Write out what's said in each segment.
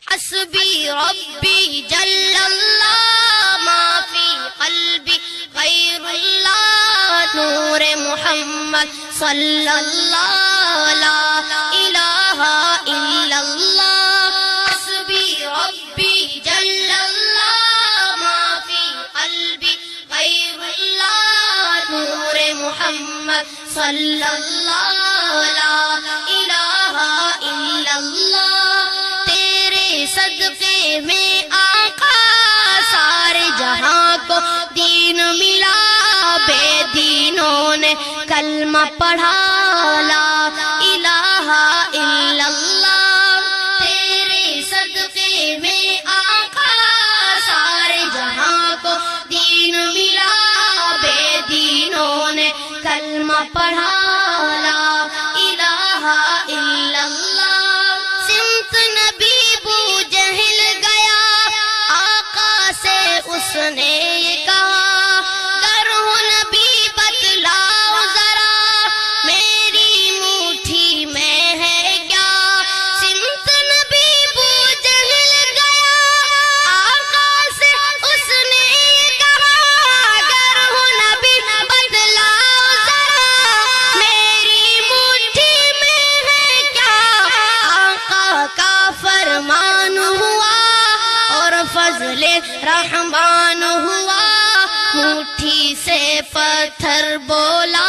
حسبی ربی جل اللہ ما فی قلبی غیر اللہ نور محمد صلی اللہ لا الہ الا اللہ حسبی ربی جل اللہ ما فی قلبی غیر اللہ نور محمد صلی اللہ لا الہ الا اللہ صدقے میں آقا سارے جہاں کو دین ملا بے دینوں نے کلمہ پڑھا لا الہ الا اللہ تیرے صدقے میں آقا سارے جہاں کو دین ملا بے دینوں نے کلمہ پڑھا لا الہ الا اللہ سمت نبی اس نے یہ کہا گر ہوں نبی بتلاؤ ذرا میری مٹھی میں ہے کیا سمت نبی بو جہل گیا آقا سے اس نے یہ کہا گر ہوں نبی بتلاؤ ذرا میری مٹھی میں ہے کیا آقا کا فرمان ہوا اور فضل رحمان ہوا مٹھی سے پتھر بولا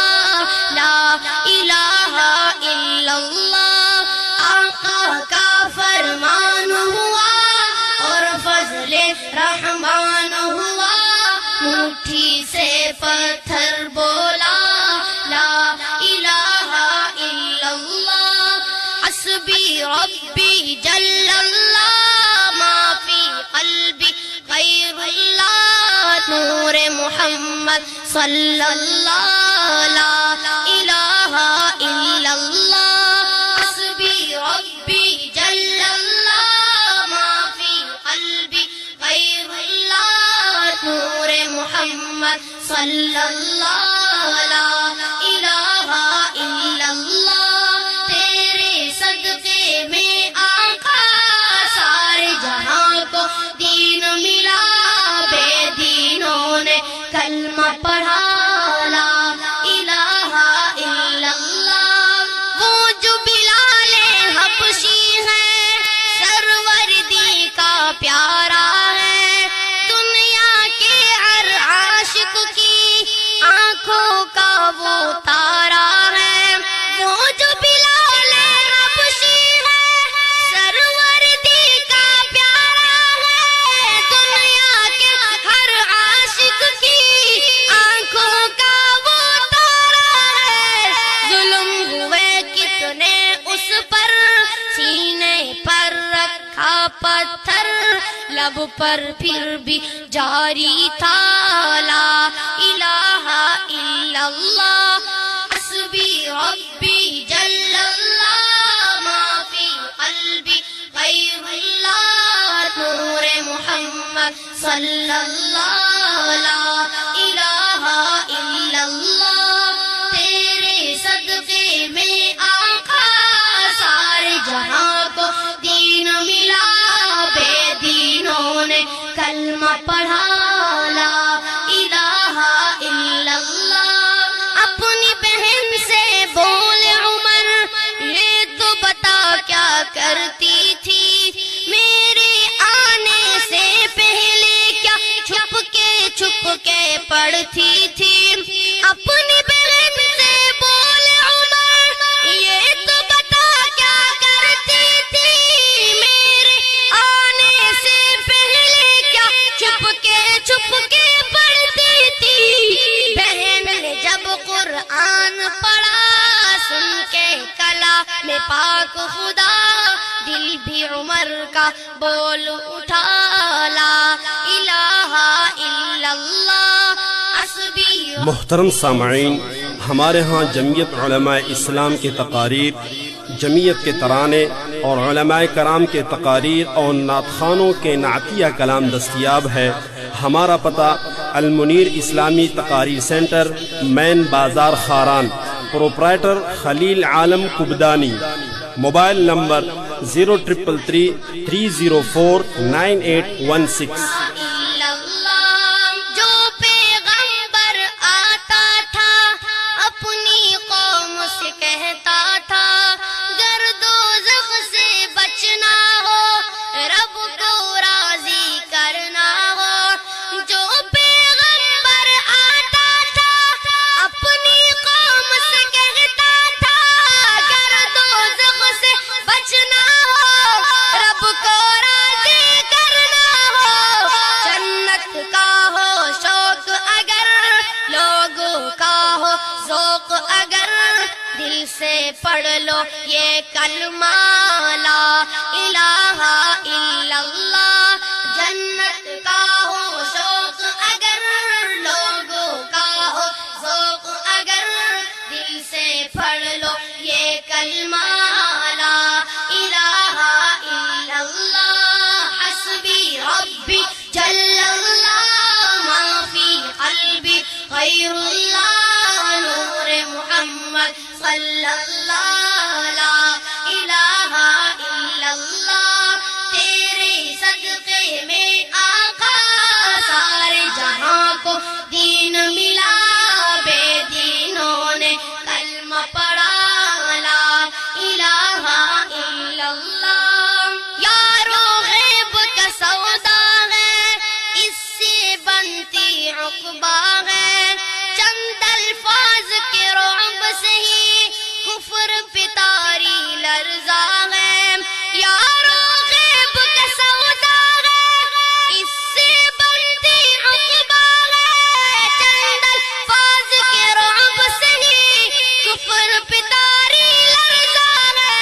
لا الہ الا اللہ آقا کا فرمان ہوا اور فضل رحمان ہوا مٹھی سے پتھر بولا لا الہ الا اللہ حسبی ربی جل اللہ ما فی قلبی غیر اللہ نور محمد صلی اللہ لا الہ الا اللہ حسبی ربی جل اللہ ما فی قلبی غیر اللہ نور محمد صلی اللہ لا الہ الا اللہ تیرے صدقے میں آقا سارے جہاں کو دین ملا بے دینوں نے کلمہ پڑھا لا الہ الا اللہ وہ جو بلال حبشی ہے سروردی کا پیارا ہے دنیا کے ہر عاشق کی آنکھوں کا وہ تارا ہے وہ جو بلال حبشی ہے سروردی کا پیارا ہے دنیا کے ہر عاشق کی آنکھوں کا وہ تارا ہے ظلم ہوئے کتنے اس پر سینے پر رکھا پتھر لب پر پھر بھی جاری تھا لا الہ الا اللہ حسبی ربی جل اللہ ما فی قلبی غیر اللہ نور محمد صلی اللہ لا الہ الا اللہ تیرے صدقے میں آقا سارے جہاں کو دین ملا بے دینوں نے کلمہ پڑھا لا الہ الا اللہ اپنی بہن سے بولے عمر یہ تو بتا کیا کرتی تھی میرے آنے سے پہلے کیا چھپ کے پڑھتی تھی اپنی بہن سے بولے عمر یہ تو بتا کیا کرتی تھی میرے آنے سے پہلے کیا چھپ کے پڑھتی تھی بہن نے جب قرآن پڑھا سن کے کلام پاک خدا دل بھی عمر کا بول اٹھا لا الہ الا اللہ حسبی محترم سامعین ہمارے ہاں جمعیت علماء اسلام کے تقاریر جمعیت کے ترانے اور علماء کرام کے تقاریر اور نعت خوانوں کے نعتیہ کلام دستیاب ہے ہمارا پتہ المنیر اسلامی تقاریر سینٹر مین بازار خاران پروپرائٹر خلیل عالم کبدانی موبائل نمبر 03333049816۔ جو پیغمبر آتا تھا اپنی قوم سے کہتا تھا گر دوزخ سے بچنا ہو رب کو راضی کرنا ہو۔ جو پیغمبر آتا تھا اپنی قوم سے کہتا تھا گر دوزخ سے بچنا ہو رب کو راضی کرنا ہو۔ جنت کا ہو شوق اگر لوگوں کا ہو ذوق اگر دل سے پڑھ لو یہ کلمہ لا الہ الا اللہ۔ جنت کا ہو شوق اگر لوگوں کا ہو ذوق اگر دل سے پڑھ لو یہ کلمہ لا الہ الا اللہ۔ حسبی ربی جل اللہ ما فی قلبی غیر اللہ نور محمد صلی اللہ لا الہ الا اللہ۔ تیرے صدقے میں آقا سارے جہاں کو دین ملا بے دینوں نے کلمہ پڑھا لا الہ الا اللہ۔ یارو غیب کا سودا ہے اس سے بنتی عقبہ ہے چند الفاظ کے رعب سے ہی کفر پہ تاری لرزا ہے۔ یارو غیب کا سودا ہے اس سے بنتی عقبہ ہے چند الفاظ کے رعب سے ہی کفر پہ تاری لرزا ہے۔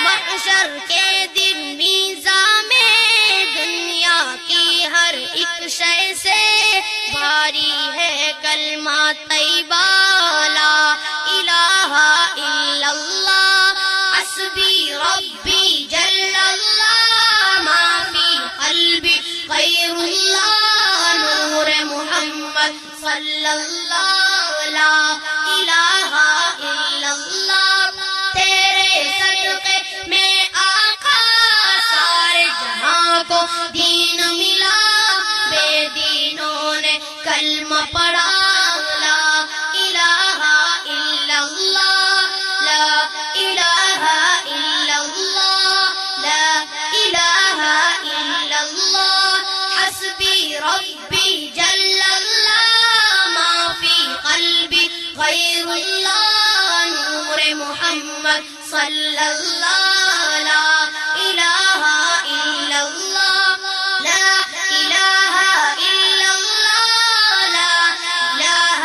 محشر کے دن میزان میں دنیا کی ہر ایک شے سے بھاری ہے کلمہ طیبہ لا الہ الا اللہ۔ حسبی ربی جل اللہ ما فی قلبی غیر اللہ نور محمد صلی اللہ لا الہ الا اللہ۔ تیرے صدقے میں آقا سارے جہاں کو دین ملا بے دینوں نے کلمہ پڑھا لا الہ الا اللہ لا الہ الا اللہ لا الہ الا اللہ۔ حسبی ربی جل اللہ ما فی قلبی غیر اللہ نور محمد صلی اللہ لا الہ الا اللہ لا الہ الا اللہ لا الہ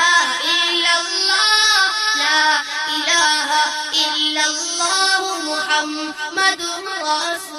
الا اللہ لا الہ الا اللہ محمد رسول